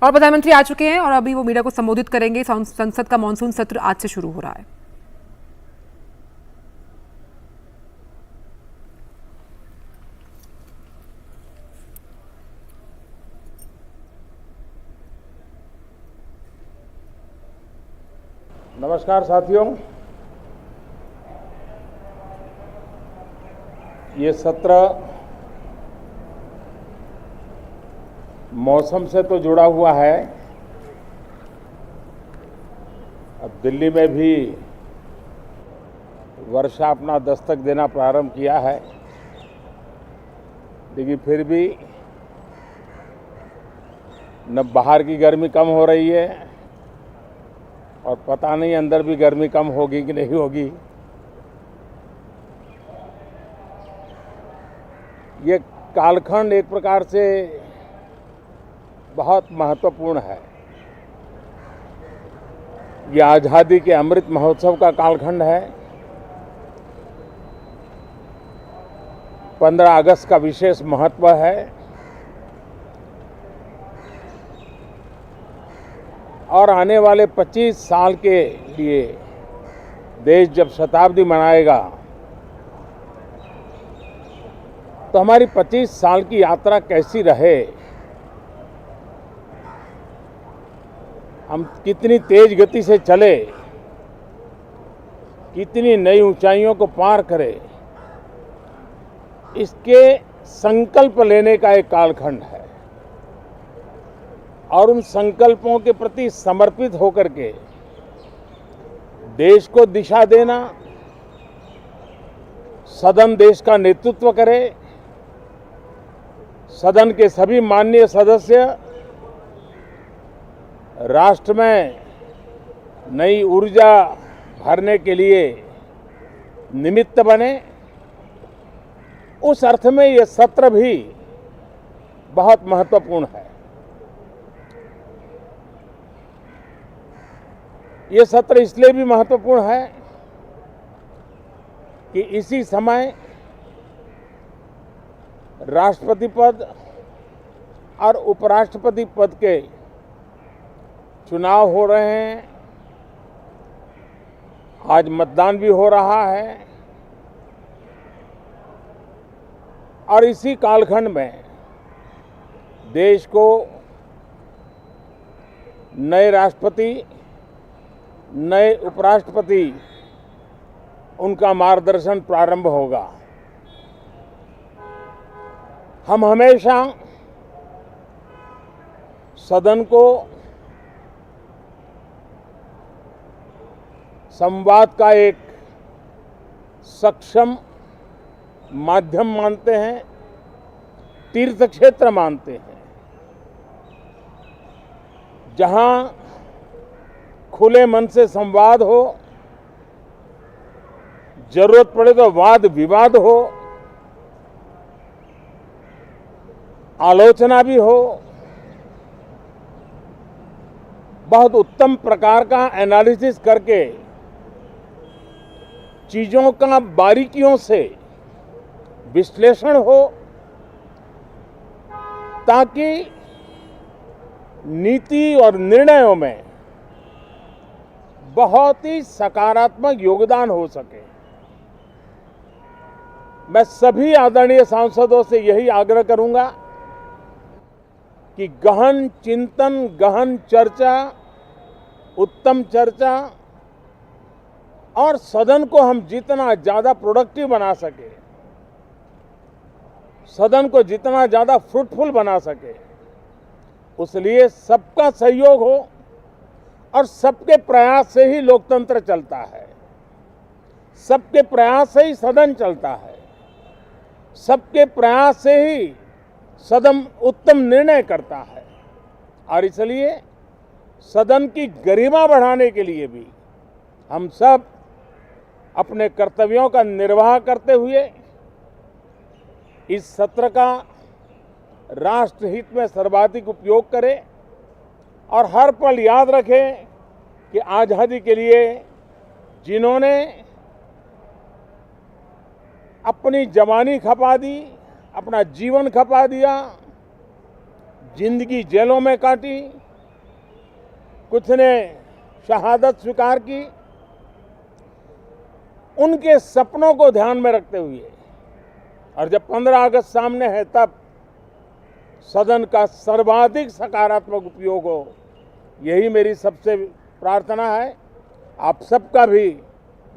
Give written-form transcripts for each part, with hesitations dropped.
और प्रधानमंत्री आ चुके हैं और अभी वो मीडिया को संबोधित करेंगे। संसद का मॉनसून सत्र आज से शुरू हो रहा है। नमस्कार साथियों, ये सत्र मौसम से तो जुड़ा हुआ है। अब दिल्ली में भी वर्षा अपना दस्तक देना प्रारंभ किया है, लेकिन फिर भी न बाहर की गर्मी कम हो रही है और पता नहीं अंदर भी गर्मी कम होगी कि नहीं होगी। ये कालखंड एक प्रकार से बहुत महत्वपूर्ण है। ये आज़ादी के अमृत महोत्सव का कालखंड है। 15 अगस्त का विशेष महत्व है और आने वाले 25 साल के लिए देश जब शताब्दी मनाएगा तो हमारी 25 साल की यात्रा कैसी रहे, हम कितनी तेज गति से चले, कितनी नई ऊंचाइयों को पार करें, इसके संकल्प लेने का एक कालखंड है। और उन संकल्पों के प्रति समर्पित होकर के देश को दिशा देना, सदन देश का नेतृत्व करे, सदन के सभी माननीय सदस्य राष्ट्र में नई ऊर्जा भरने के लिए निमित्त बने, उस अर्थ में यह सत्र भी बहुत महत्वपूर्ण है। ये सत्र इसलिए भी महत्वपूर्ण है कि इसी समय राष्ट्रपति पद और उपराष्ट्रपति पद के चुनाव हो रहे हैं। आज मतदान भी हो रहा है और इसी कालखंड में देश को नए राष्ट्रपति, नए उपराष्ट्रपति, उनका मार्गदर्शन प्रारंभ होगा। हम हमेशा सदन को संवाद का एक सक्षम माध्यम मानते हैं, तीर्थ क्षेत्र मानते हैं, जहां खुले मन से संवाद हो, जरूरत पड़े तो वाद विवाद हो, आलोचना भी हो, बहुत उत्तम प्रकार का एनालिसिस करके चीजों का बारीकियों से विश्लेषण हो, ताकि नीति और निर्णयों में बहुत ही सकारात्मक योगदान हो सके। मैं सभी आदरणीय सांसदों से यही आग्रह करूंगा कि गहन चिंतन, गहन चर्चा, उत्तम चर्चा और सदन को हम जितना ज्यादा प्रोडक्टिव बना सके, सदन को जितना ज्यादा फ्रूटफुल बना सके, उसलिए सबका सहयोग हो और सबके प्रयास से ही लोकतंत्र चलता है, सबके प्रयास से ही सदन चलता है, सबके प्रयास से ही सदन उत्तम निर्णय करता है। और इसलिए सदन की गरिमा बढ़ाने के लिए भी हम सब अपने कर्तव्यों का निर्वाह करते हुए इस सत्र का राष्ट्रहित में सर्वाधिक उपयोग करें और हर पल याद रखें कि आज़ादी के लिए जिन्होंने अपनी जवानी खपा दी, अपना जीवन खपा दिया, जिंदगी जेलों में काटी, कुछ ने शहादत स्वीकार की। उनके सपनों को ध्यान में रखते हुए और जब 15 अगस्त सामने है तब सदन का सर्वाधिक सकारात्मक उपयोग हो, यही मेरी सबसे प्रार्थना है। आप सबका भी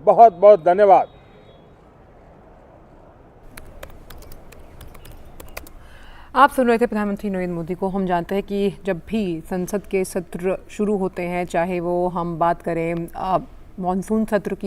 बहुत बहुत धन्यवाद। आप सुन रहे थे प्रधानमंत्री नरेंद्र मोदी को। हम जानते हैं कि जब भी संसद के सत्र शुरू होते हैं, चाहे वो हम बात करें मानसून सत्र की